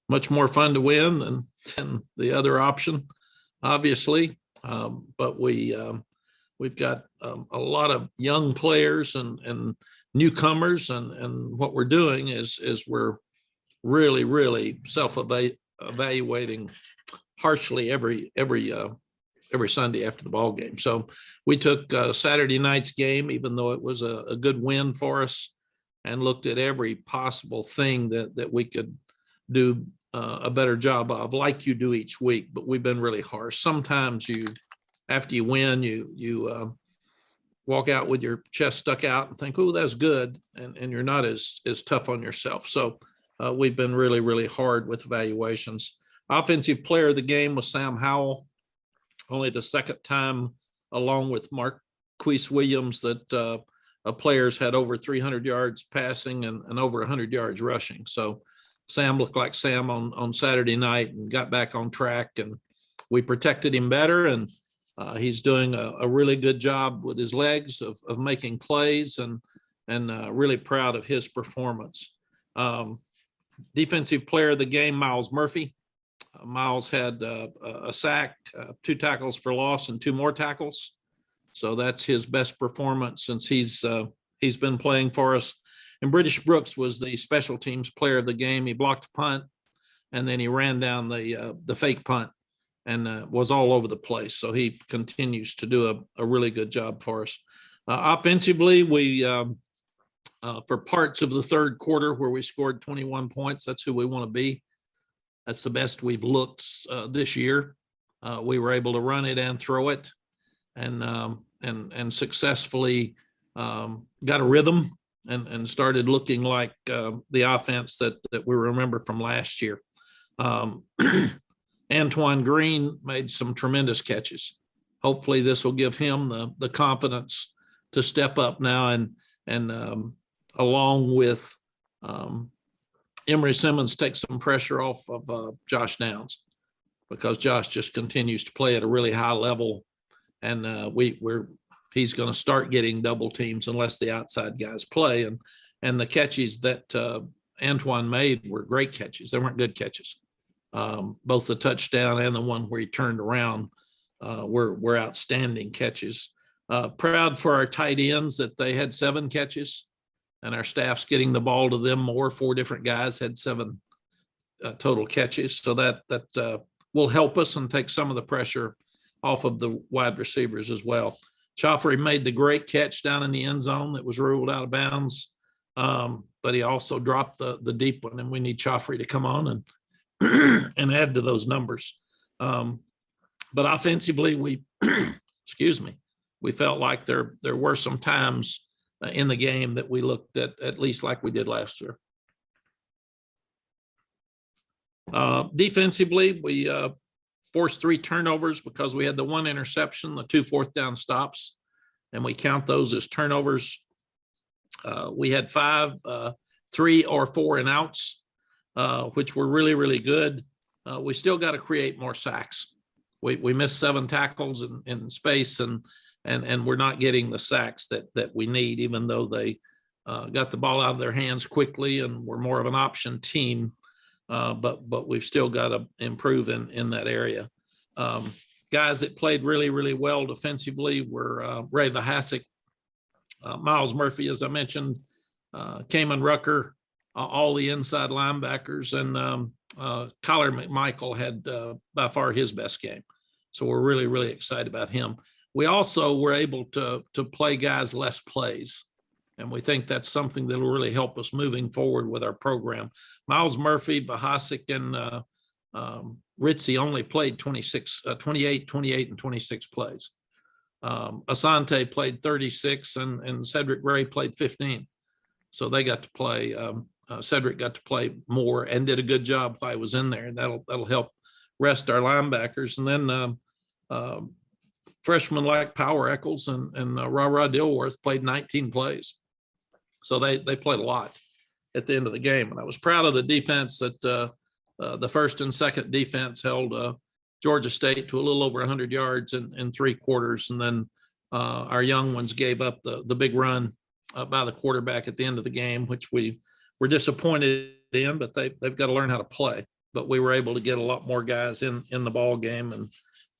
much more fun to win than the other option, obviously. But we've got a lot of young players and newcomers, and what we're doing is we're really self-evaluating harshly every Sunday after the ball game. So we took Saturday night's game, even though it was a good win for us, and looked at every possible thing that we could do a better job of, like you do each week. But we've been really harsh. Sometimes after you win, you walk out with your chest stuck out and think, oh, that's good. And you're not as tough on yourself. So we've been really hard with evaluations. Offensive player of the game was Sam Howell, only the second time, along with Marquise Williams, that players had over 300 yards passing and over 100 yards rushing. So Sam looked like Sam on Saturday night and got back on track, and we protected him better. And he's doing a really good job with his legs of making plays, and really proud of his performance. Defensive player of the game, Miles Murphy. Miles had a sack, 2 tackles for loss, and 2 more tackles. So that's his best performance since he's been playing for us. And British Brooks was the special teams player of the game. He blocked a punt, and then he ran down the fake punt and was all over the place. So he continues to do a really good job for us. Offensively, we for parts of the third quarter where we scored 21 points, that's who we want to be. That's the best we've looked this year. We were able to run it and throw it, and successfully got a rhythm and started looking like the offense that we remember from last year. Antoine Green made some tremendous catches. Hopefully this will give him the confidence to step up now, and along with Emory Simmons, take some pressure off of Josh Downs, because Josh just continues to play at a really high level, and he's going to start getting double teams unless the outside guys play. And the catches that Antoine made were great catches. They weren't good catches. Both the touchdown and the one where he turned around were outstanding catches. Proud for our tight ends that they had 7 catches, and our staff's getting the ball to them more. 4 different guys had 7 total catches. So that will help us and take some of the pressure off of the wide receivers as well. Joffrey made the great catch down in the end zone that was ruled out of bounds, but he also dropped the deep one, and we need Joffrey to come on and add to those numbers. But offensively, we felt like there were some times in the game that we looked at least like we did last year. Defensively, we forced 3 turnovers because we had the 1 interception, the 2 fourth down stops, and we count those as turnovers. We had 5 3 or 4 and outs, which were really good. We still got to create more sacks. We missed 7 tackles in space, and we're not getting the sacks that we need, even though they got the ball out of their hands quickly and we're more of an option team. But we've still got to improve in that area. Guys that played really well defensively were Ray Vahasek, Miles Murphy, as I mentioned, Kamen Rucker, all the inside linebackers, and Kyler McMichael had by far his best game. So we're really excited about him. We also were able to play guys less plays, and we think that's something that will really help us moving forward with our program. Miles Murphy, Vahasek, and Ritzy only played 28, and 26 plays. Asante played 36, and Cedric Gray played 15. So they got to play. Cedric got to play more and did a good job while I was in there, and that'll help rest our linebackers. And then freshmen like Power Eccles and Ra Dilworth played 19 plays. So they played a lot at the end of the game. And I was proud of the defense that the first and second defense held Georgia State to a little over 100 yards in 3 quarters. And then our young ones gave up the big run by the quarterback at the end of the game, which we were disappointed in, but they've got to learn how to play. but we were able to get a lot more guys in the ball game,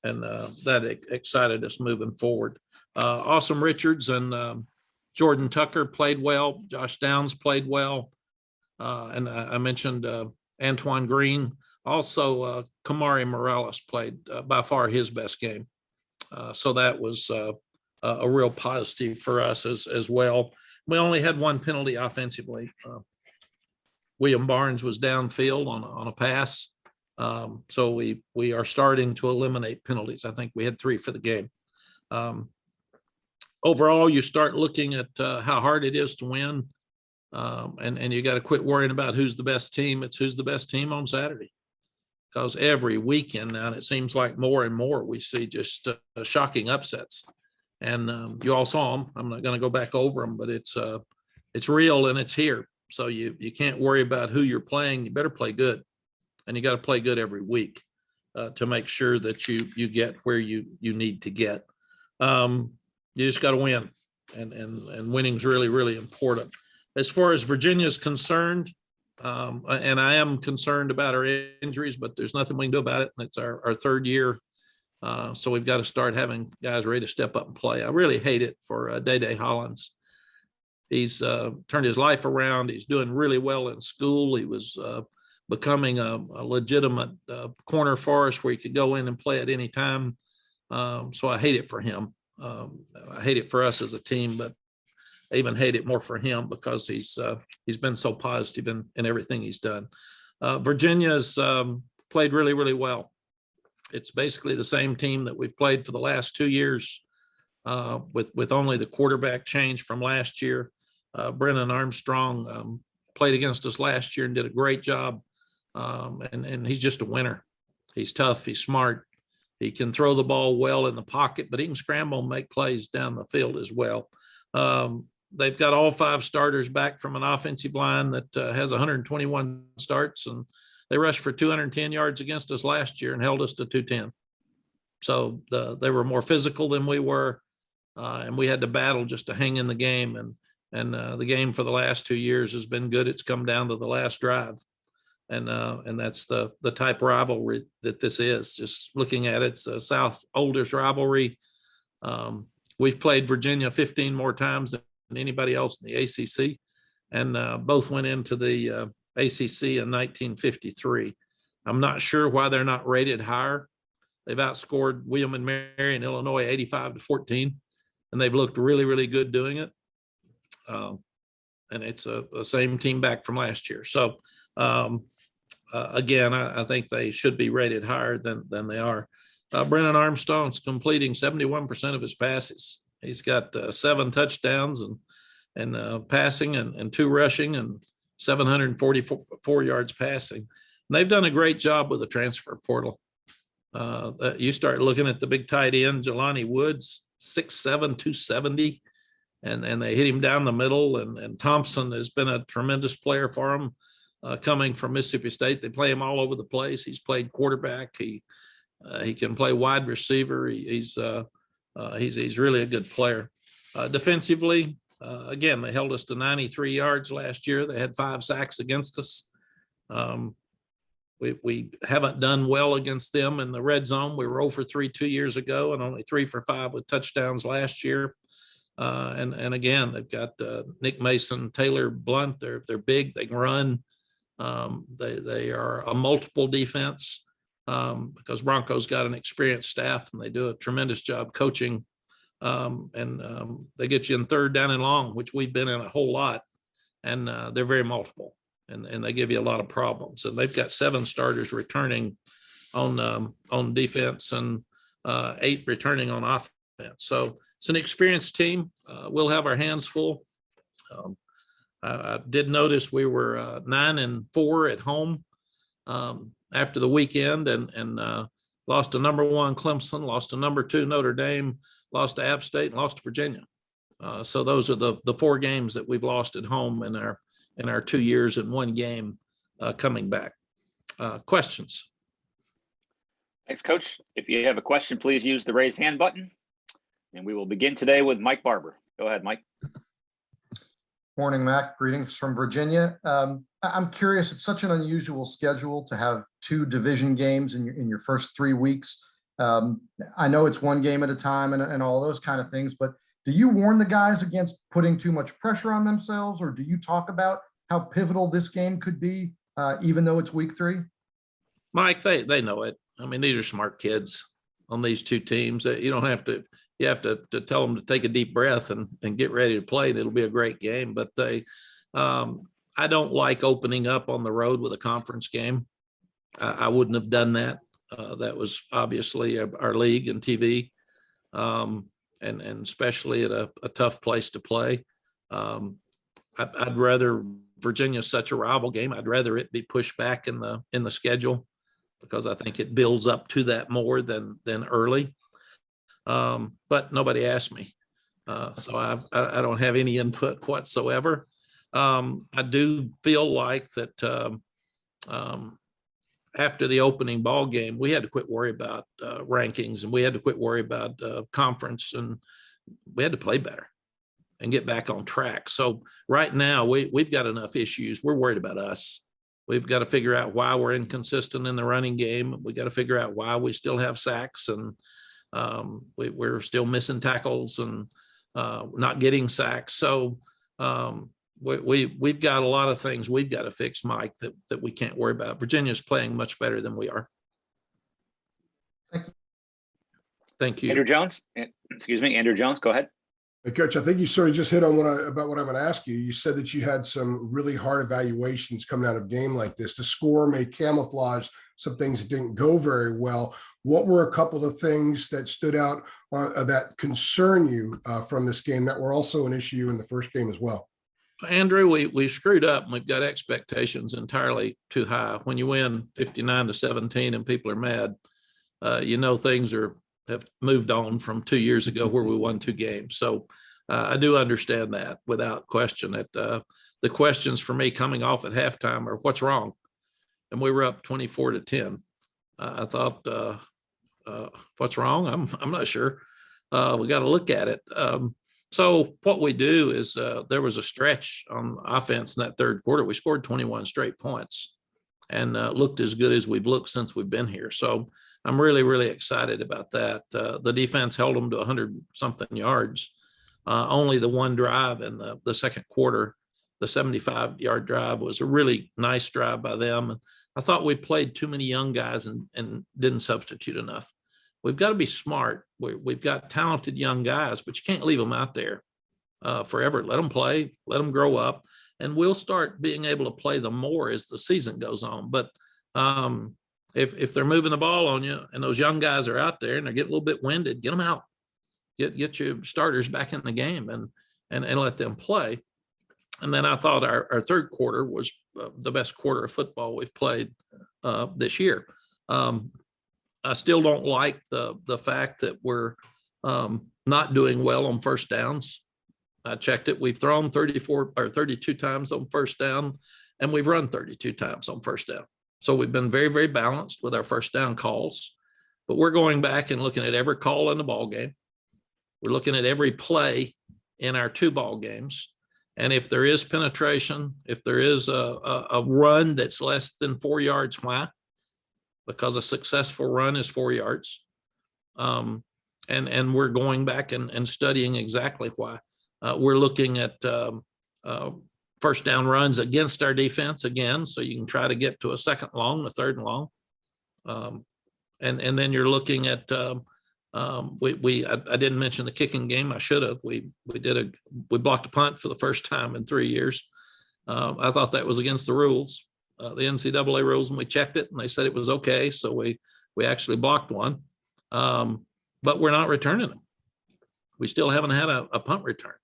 and that excited us moving forward. Awesome Richards and Jordan Tucker played well. Josh Downs played well. And I mentioned Antoine Green. Also, Kamari Morales played by far his best game. So that was a real positive for us as well. We only had one penalty offensively. William Barnes was downfield on a pass. So we are starting to eliminate penalties. I think we had 3 for the game. Overall, you start looking at how hard it is to win. And you got to quit worrying about who's the best team. It's who's the best team on Saturday. Because every weekend now, and it seems like more and more, we see just shocking upsets. And you all saw them. I'm not going to go back over them, but it's real and it's here. So you can't worry about who you're playing. You better play good, and you got to play good every week to make sure that you get where you need to get. You just got to win, and winning is really, really important. As far as Virginia is concerned, and I am concerned about our injuries, but there's nothing we can do about it. It's our 3rd year. So we've got to start having guys ready to step up and play. I really hate it for Day Hollins. He's turned his life around. He's doing really well in school. He was becoming a legitimate corner for us where he could go in and play at any time. So I hate it for him. I hate it for us as a team, but I even hate it more for him because he's been so positive in everything he's done. Virginia's played really, really well. It's basically the same team that we've played for the last 2 years, with only the quarterback change from last year. Brennan Armstrong played against us last year and did a great job. And he's just a winner. He's tough. He's smart. He can throw the ball well in the pocket, but he can scramble and make plays down the field as well. They've got all 5 starters back from an offensive line that has 121 starts, and they rushed for 210 yards against us last year and held us to 210. So they were more physical than we were, and we had to battle just to hang in the game. And the game for the last 2 years has been good. It's come down to the last drive, and that's the type of rivalry that this is. Just looking at it, it's the South oldest rivalry. We've played Virginia 15 more times than anybody else in the ACC, and both went into the ACC in 1953. I'm not sure why they're not rated higher. They've outscored William and Mary in Illinois 85-14, and they've looked really, really good doing it. And it's the same team back from last year. So again, I think they should be rated higher than they are. Brennan Armstrong's completing 71% of his passes. He's got 7 touchdowns and passing and 2 rushing and 744 yards passing. And they've done a great job with the transfer portal. You start looking at the big tight end, Jelani Woods, 6'7", 270, and they hit him down the middle. And Thompson has been a tremendous player for him, coming from Mississippi State. They play him all over the place. He's played quarterback. He can play wide receiver. He's really a good player. Defensively, again, they held us to 93 yards last year. They had 5 sacks against us. We haven't done well against them in the red zone. We were 0 for 3 2 years ago and only 3 for 5 with touchdowns last year. And again, they've got Nick Mason, Taylor Blunt. They're big. They can run. They are a multiple defense. Because Bronco's got an experienced staff and they do a tremendous job coaching. They get you in 3rd down and long, which we've been in a whole lot. And they're very multiple, and they give you a lot of problems. And they've got 7 starters returning on defense and 8 returning on offense. So it's an experienced team. We'll have our hands full. I did notice we were 9-4 at home after the weekend, and lost to number 1 Clemson, lost to number 2 Notre Dame, lost to App State, and lost to Virginia. So those are the 4 games that we've lost at home in our 2 years and 1 game coming back. Questions? Thanks, Coach. If you have a question, please use the raise hand button. And we will begin today with Mike Barber. Go ahead, Mike. Morning, Mac. Greetings from Virginia. I I'm curious, it's such an unusual schedule to have 2 division games in your first 3 weeks. I know it's one game at a time and all those kind of things, but do you warn the guys against putting too much pressure on themselves, or do you talk about how pivotal this game could be, even though it's week 3? Mike, they know it. I mean, these are smart kids on these 2 teams. You don't have to, you have to tell them to take a deep breath and get ready to play. It'll be a great game, but I don't like opening up on the road with a conference game. I wouldn't have done that. That was obviously our league and TV, and especially at a tough place to play. I'd rather Virginia's such a rival game. I'd rather it be pushed back in the schedule, because I think it builds up to that more than early. But nobody asked me, so I don't have any input whatsoever. I do feel like that after the opening ball game, we had to quit worry about rankings, and we had to quit worry about conference, and we had to play better and get back on track. So right now we've got enough issues. We're worried about us. We've got to figure out why we're inconsistent in the running game. We got to figure out why we still have sacks, and we're still missing tackles and not getting sacks. So we've got a lot of things we've got to fix, Mike, that we can't worry about. Virginia's playing much better than we are. Thank you. Andrew Jones, excuse me, Andrew Jones, go ahead. Hey, Coach, I think you sort of just hit on about what I'm going to ask you. You said that you had some really hard evaluations coming out of a game like this. The score may camouflage some things that didn't go very well. What were a couple of things that stood out that concern you from this game that were also an issue in the first game as well? Andrew, we screwed up, and we've got expectations entirely too high. When you win 59-17 and people are mad, things have moved on from 2 years ago where we won 2 games. So I do understand that without question. That the questions for me coming off at halftime are, what's wrong? And we were up 24-10. I thought, what's wrong? I'm not sure. We got to look at it. So what we do is there was a stretch on offense in that third quarter. We scored 21 straight points and looked as good as we've looked since we've been here. So I'm really, really excited about that. The defense held them to 100-something yards. Only the one drive in the second quarter, the 75-yard drive, was a really nice drive by them. And I thought we played too many young guys and didn't substitute enough. We've got to be smart. We've got talented young guys, but you can't leave them out there forever. Let them play, let them grow up, and we'll start being able to play them more as the season goes on. But if they're moving the ball on you and those young guys are out there and they're getting a little bit winded, get them out. Get your starters back in the game and let them play. And then I thought our third quarter was the best quarter of football we've played this year. I still don't like the fact that we're not doing well on first downs. I checked it. We've thrown 34 or 32 times on first down, and we've run 32 times on first down. So we've been very, very balanced with our first down calls, but we're going back and looking at every call in the ball game. We're looking at every play in our 2 ball games. And if there is penetration, if there is a run that's less than 4 yards, why? Because a successful run is 4 yards. And we're going back and studying exactly why. We're looking at first down runs against our defense again, so you can try to get to a second long, a third and long. And then you're looking at I didn't mention the kicking game. I should have. We blocked a punt for the first time in 3 years. I thought that was against the rules, the NCAA rules, and we checked it and they said it was okay. So we actually blocked one, but we're not returning them. We still haven't had a punt return,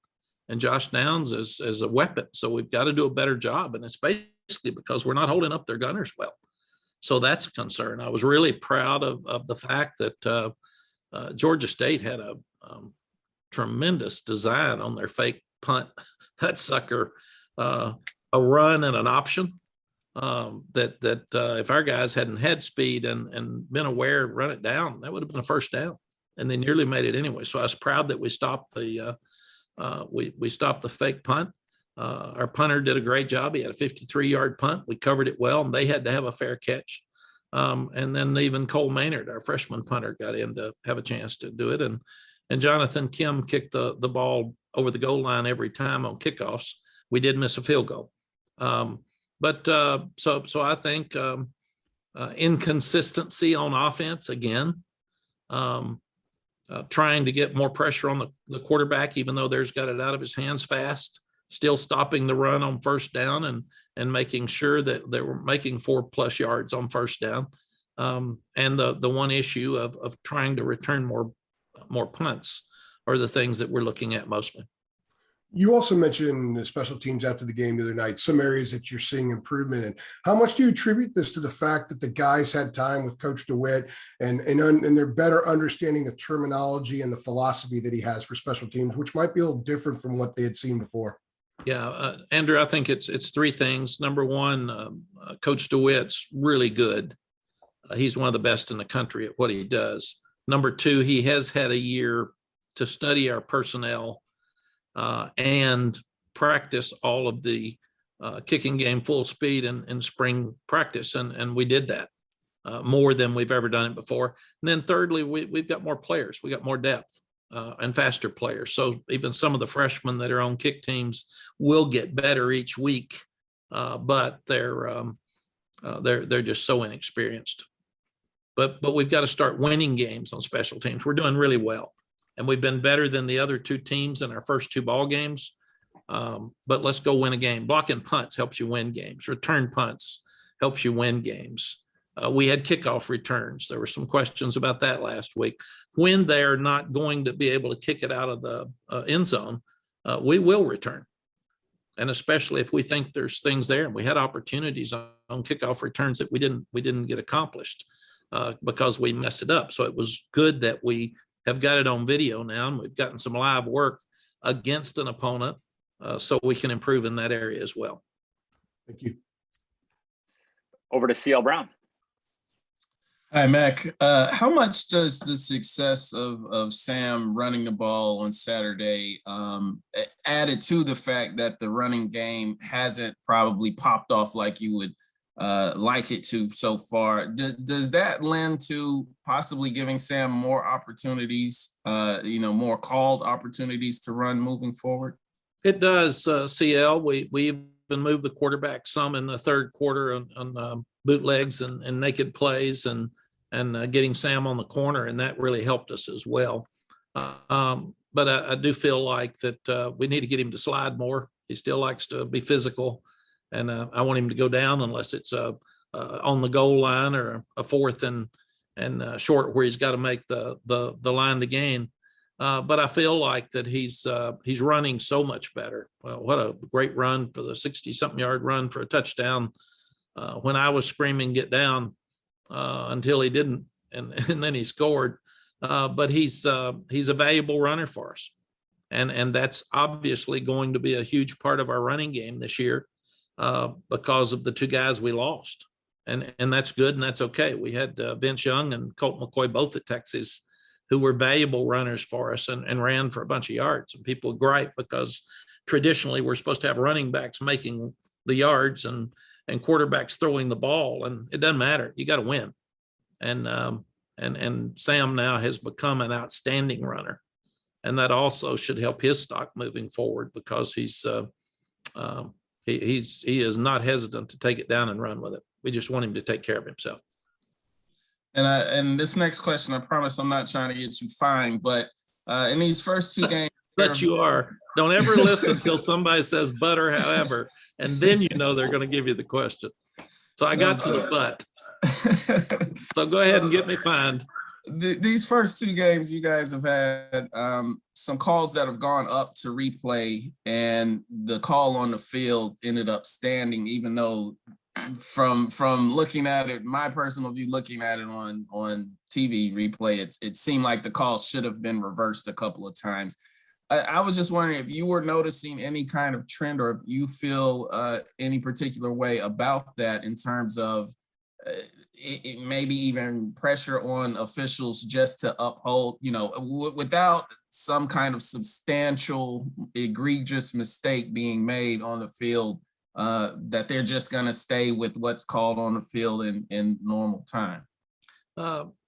and Josh Downs is a weapon. So we've got to do a better job, and it's basically because we're not holding up their gunners well. So that's a concern. I was really proud of the fact that Georgia State had a tremendous design on their fake punt. That sucker, a run and an option that if our guys hadn't had speed and been aware, run it down, that would have been a first down, and they nearly made it anyway. So I was proud that we stopped the fake punt. Our punter did a great job. He had a 53-yard punt. We covered it well, and they had to have a fair catch. And then even Cole Maynard, our freshman punter, got in to have a chance to do it. And Jonathan Kim kicked the ball over the goal line every time on kickoffs. We did miss a field goal. So I think inconsistency on offense again, trying to get more pressure on the quarterback, even though there's got it out of his hands fast, still stopping the run on first down and making sure that they were making 4+ yards on first down. And the one issue of trying to return more punts are the things that we're looking at mostly. You also mentioned the special teams after the game the other night, some areas that you're seeing improvement in. How much do you attribute this to the fact that the guys had time with Coach DeWitt and they're better understanding the terminology and the philosophy that he has for special teams, which might be a little different from what they had seen before? Yeah, Andrew, I think it's three things. Number one, Coach DeWitt's really good. He's one of the best in the country at what he does. Number two, he has had a year to study our personnel and practice all of the kicking game full speed in spring practice. And we did that more than we've ever done it before. And then thirdly, we've got more players. We got more depth and faster players. So even some of the freshmen that are on kick teams will get better each week, but they're just so inexperienced. But we've got to start winning games on special teams. We're doing really well. And we've been better than the other two teams in our first two ball games. But let's go win a game. Blocking punts helps you win games. Return punts helps you win games. We had kickoff returns. There were some questions about that last week. When they're not going to be able to kick it out of the end zone, we will return. And especially if we think there's things there, and we had opportunities on kickoff returns that we didn't get accomplished because we messed it up. So it was good that we have got it on video now, and we've gotten some live work against an opponent so we can improve in that area as well. Thank you. Over to CL Brown. Hi, Mack. How much does the success of Sam running the ball on Saturday added to the fact that the running game hasn't probably popped off like you would like it to so far? Does that lend to possibly giving Sam more opportunities, more called opportunities to run moving forward? It does, CL. We even moved the quarterback some in the third quarter on bootlegs and naked plays and getting Sam on the corner, and that really helped us as well. But I do feel like that we need to get him to slide more. He still likes to be physical. And I want him to go down unless it's on the goal line or a fourth and short where he's got to make the line to gain. But I feel like that he's running so much better. Well, what a great run for the 60-something yard run for a touchdown. When I was screaming, get down, until he didn't, and then he scored. But he's a valuable runner for us. And that's obviously going to be a huge part of our running game this year. Because of the two guys we lost. And that's good, and that's okay. We had Vince Young and Colt McCoy both at Texas who were valuable runners for us and ran for a bunch of yards. And people gripe because traditionally we're supposed to have running backs making the yards and quarterbacks throwing the ball, and it doesn't matter. You got to win. And Sam now has become an outstanding runner. And that also should help his stock moving forward because he is not hesitant to take it down and run with it. We just want him to take care of himself. And this next question, I promise I'm not trying to get you fined, but in these first two games. But you are. Don't ever listen until somebody says but or however, and then you know they're going to give you the question. So I got to the but. So go ahead and get me fined. These first two games, you guys have had some calls that have gone up to replay, and the call on the field ended up standing, even though from looking at it, my personal view, looking at it on TV replay, it seemed like the call should have been reversed a couple of times. I was just wondering if you were noticing any kind of trend or if you feel any particular way about that in terms of maybe even pressure on officials just to uphold, without some kind of substantial, egregious mistake being made on the field, that they're just going to stay with what's called on the field in normal time?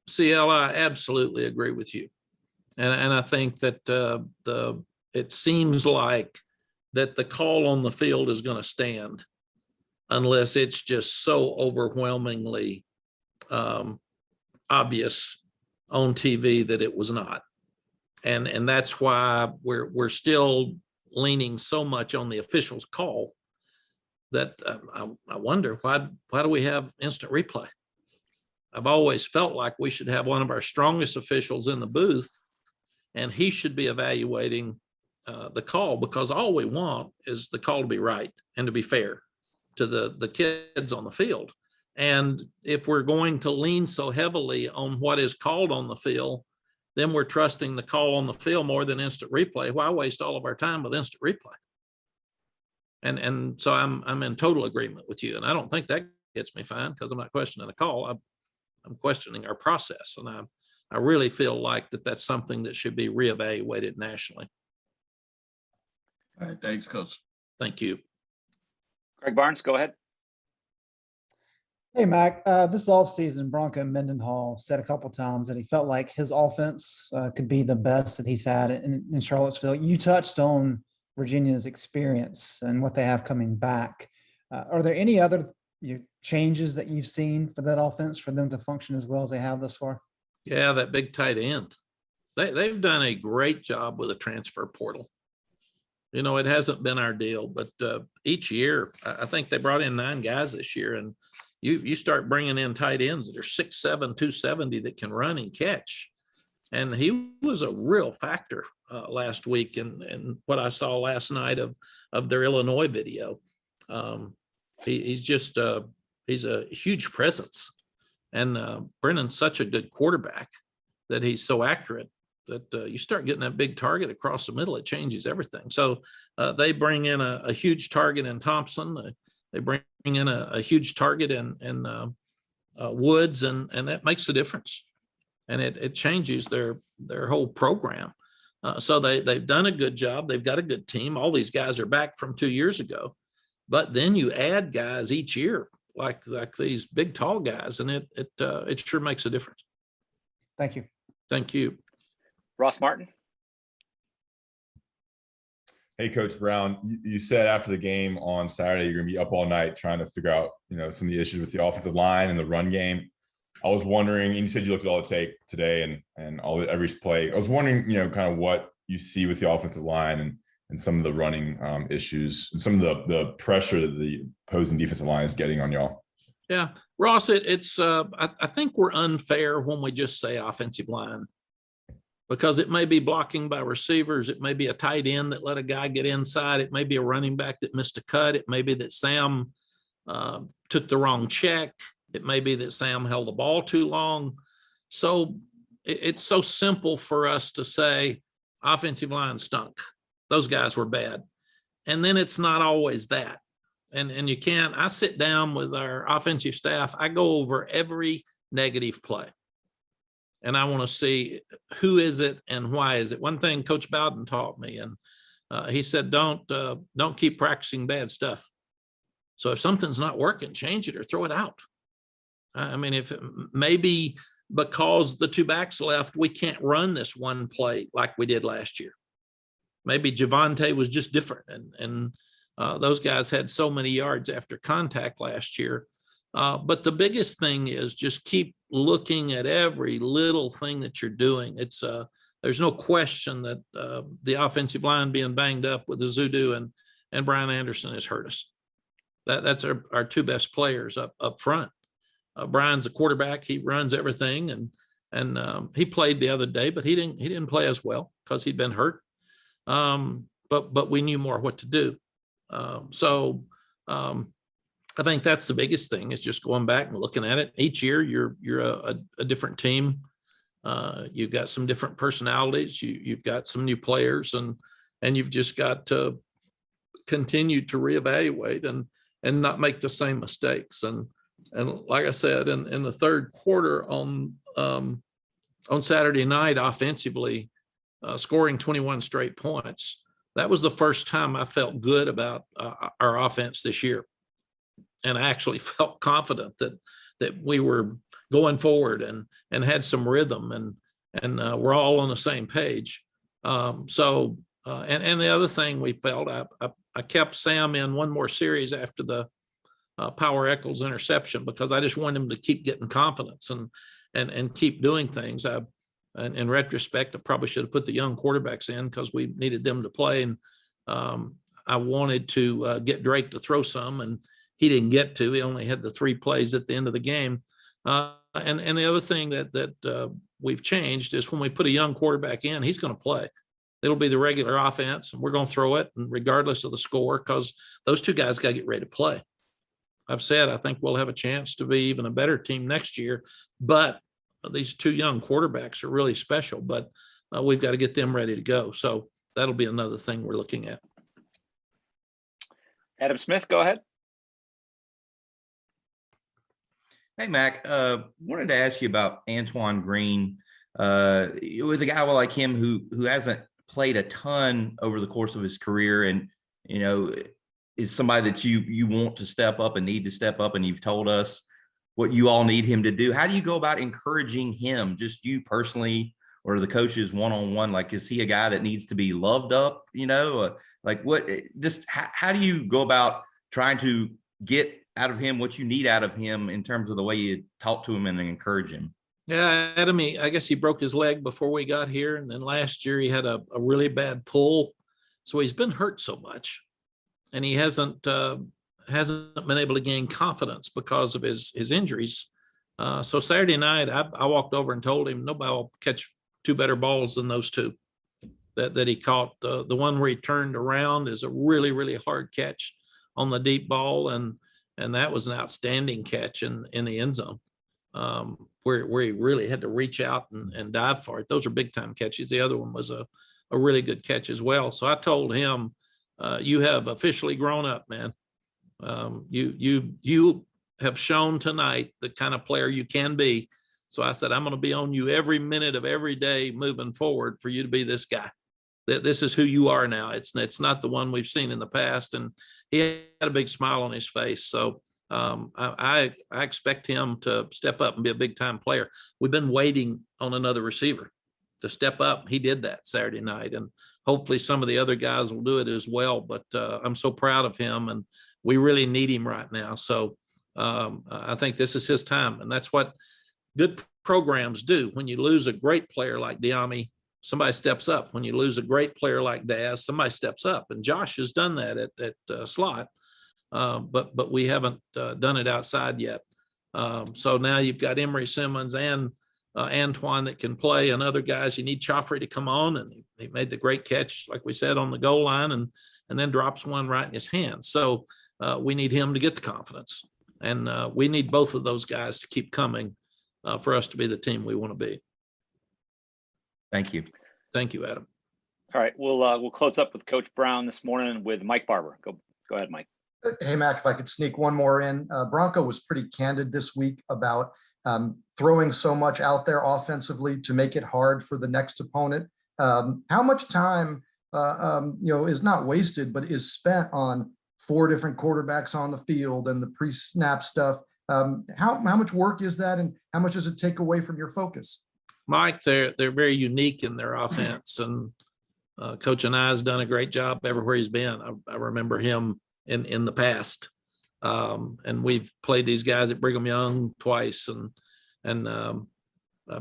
CL, I absolutely agree with you. And I think that it seems like that the call on the field is going to stand unless it's just so overwhelmingly obvious on TV that it was not. And that's why we're still leaning so much on the officials' call that I wonder why do we have instant replay? I've always felt like we should have one of our strongest officials in the booth, and he should be evaluating the call, because all we want is the call to be right and to be fair to the kids on the field. And if we're going to lean so heavily on what is called on the field, then we're trusting the call on the field more than instant replay. Why waste all of our time with instant replay? And so I'm in total agreement with you. And I don't think that gets me fined, because I'm not questioning the call. I'm questioning our process. And I really feel like that's something that should be reevaluated nationally. All right, thanks, Coach. Thank you. Greg Barnes, go ahead. Hey, Mac, this offseason, Bronco Mendenhall said a couple times that he felt like his offense could be the best that he's had in Charlottesville. You touched on Virginia's experience and what they have coming back. Are there any other changes that you've seen for that offense for them to function as well as they have thus far? Yeah, that big tight end. They've done a great job with the transfer portal. It hasn't been our deal, but each year, I think they brought in 9 guys this year, and you start bringing in tight ends that are 6'7", 270 that can run and catch. And he was a real factor last week in what I saw last night of their Illinois video. He's a huge presence. And Brennan's such a good quarterback that he's so accurate that you start getting that big target across the middle, it changes everything. So they bring in a huge target in Thompson. They bring in a huge target in Woods, and that makes a difference. And it changes their whole program. So they've done a good job. They've got a good team. All these guys are back from 2 years ago. But then you add guys each year, like these big, tall guys, and it sure makes a difference. Thank you. Thank you. Ross Martin. Hey, Coach Brown, you said after the game on Saturday, you're going to be up all night trying to figure out, some of the issues with the offensive line and the run game. I was wondering, and you said you looked at all the tape today and every play. I was wondering, kind of what you see with the offensive line and some of the running issues and some of the pressure that the opposing defensive line is getting on y'all. Yeah, Ross, I think we're unfair when we just say offensive line, because it may be blocking by receivers. It may be a tight end that let a guy get inside. It may be a running back that missed a cut. It may be that Sam took the wrong check. It may be that Sam held the ball too long. So it's so simple for us to say offensive line stunk. Those guys were bad. And then it's not always that. And you can't, I sit down with our offensive staff. I go over every negative play. And I want to see who is it and why is it. One thing Coach Bowden taught me, and he said, don't keep practicing bad stuff. So if something's not working, change it or throw it out. I mean, if maybe because the 2 backs left, we can't run this one play like we did last year. Maybe Javonte was just different, and those guys had so many yards after contact last year. But the biggest thing is just keep looking at every little thing that you're doing. There's no question that the offensive line being banged up with the Zudu and Brian Anderson has hurt us. That's our 2 best players up front. Brian's a quarterback. He runs everything, and he played the other day, but he didn't play as well because he'd been hurt. But we knew more what to do. So I think that's the biggest thing, is just going back and looking at it. Each year you're a different team. You've got some different personalities. You've got some new players, and you've just got to continue to reevaluate and not make the same mistakes. And And like I said, in the third quarter on Saturday night, offensively, scoring 21 straight points, that was the first time I felt good about our offense this year. And I actually felt confident that we were going forward and had some rhythm and we're all on the same page. And the other thing we felt, I kept Sam in one more series after the Power Eccles interception, because I just wanted him to keep getting confidence and keep doing things. In retrospect, I probably should have put the young quarterbacks in because we needed them to play. And I wanted to get Drake to throw some, and he didn't get to. He only had the 3 plays at the end of the game. And the other thing that we've changed is when we put a young quarterback in, he's going to play. It'll be the regular offense, and we're going to throw it, and regardless of the score, because those 2 guys got to get ready to play. I've said I think we'll have a chance to be even a better team next year, but these 2 young quarterbacks are really special. But we've got to get them ready to go. So that'll be another thing we're looking at. Adam Smith, go ahead. Hey, Mac, wanted to ask you about Antoine Green. With a guy like him who hasn't played a ton over the course of his career, and is somebody that you want to step up and need to step up, and you've told us what you all need him to do. How do you go about encouraging him, just you personally, or the coaches one-on-one? Like, is he a guy that needs to be loved up? How do you go about trying to get out of him what you need out of him in terms of the way you talk to him and encourage him? Yeah, Adam, I guess he broke his leg before we got here. And then last year he had a really bad pull. So he's been hurt so much, and he hasn't been able to gain confidence because of his injuries. So Saturday night, I walked over and told him nobody will catch 2 better balls than those 2 that he caught. The one where he turned around is a really, really hard catch on the deep ball. And that was an outstanding catch in the end zone, where he really had to reach out and dive for it. Those are big time catches. The other one was a really good catch as well. So I told him, you have officially grown up, man. You have shown tonight the kind of player you can be. So I said, I'm going to be on you every minute of every day moving forward for you to be this guy. That this is who you are now. It's not the one we've seen in the past. And he had a big smile on his face. So I expect him to step up and be a big time player. We've been waiting on another receiver to step up. He did that Saturday night, and hopefully some of the other guys will do it as well. But I'm so proud of him, and we really need him right now. So I think this is his time, and that's what good programs do. When you lose a great player like Diami, somebody steps up. When you lose a great player like Daz, somebody steps up, and Josh has done that at slot. But we haven't done it outside yet. So now you've got Emory Simmons and Antoine that can play, and other guys. You need Chaffrey to come on, and he made the great catch, like we said, on the goal line, and then drops one right in his hand. So we need him to get the confidence, and we need both of those guys to keep coming for us to be the team we want to be. Thank you. Thank you, Adam. All right, we'll close up with Coach Brown this morning with Mike Barber. Go ahead, Mike. Hey, Mac, if I could sneak one more in. Bronco was pretty candid this week about throwing so much out there offensively to make it hard for the next opponent. How much time, is not wasted, but is spent on 4 different quarterbacks on the field and the pre-snap stuff? How much work is that, and how much does it take away from your focus? Mike, they're very unique in their offense, and Coach and I has done a great job everywhere he's been. I remember him in the past, and we've played these guys at Brigham Young twice, and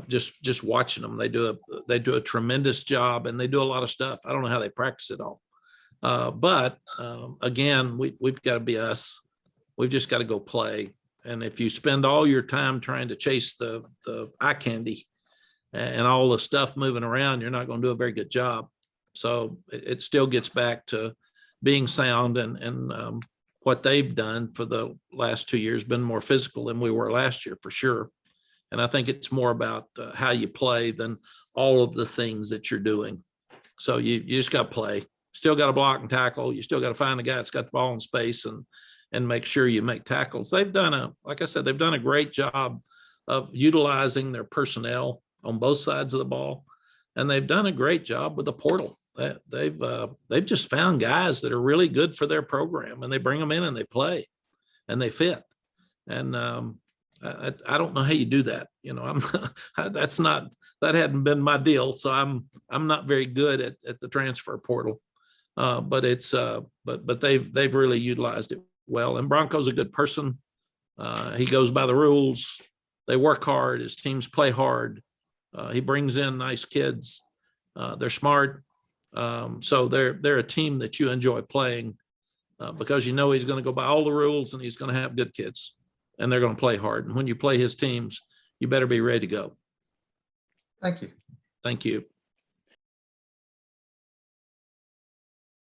just watching them, they do a tremendous job, and they do a lot of stuff. I don't know how they practice it all, but again, we've got to be us. We've just got to go play. And if you spend all your time trying to chase the eye candy and all the stuff moving around, you're not going to do a very good job. So it still gets back to being sound, and what they've done for the last 2 years been more physical than we were last year, for sure. And I think it's more about how you play than all of the things that you're doing. So you just got to play. Still got to block and tackle. You still got to find the guy that's got the ball in space, and and make sure you make tackles. Like I said, they've done a great job of utilizing their personnel on both sides of the ball. And they've done a great job with the portal. They've just found guys that are really good for their program, and they bring them in and they play and they fit. And I don't know how you do that. You know, that hadn't been my deal. So I'm not very good at the transfer portal. But they've really utilized it well. And Bronco's a good person. He goes by the rules. They work hard. His teams play hard. He brings in nice kids. They're smart. So they're a team that you enjoy playing because you know he's going to go by all the rules and he's going to have good kids and they're going to play hard. And when you play his teams, you better be ready to go. Thank you. Thank you.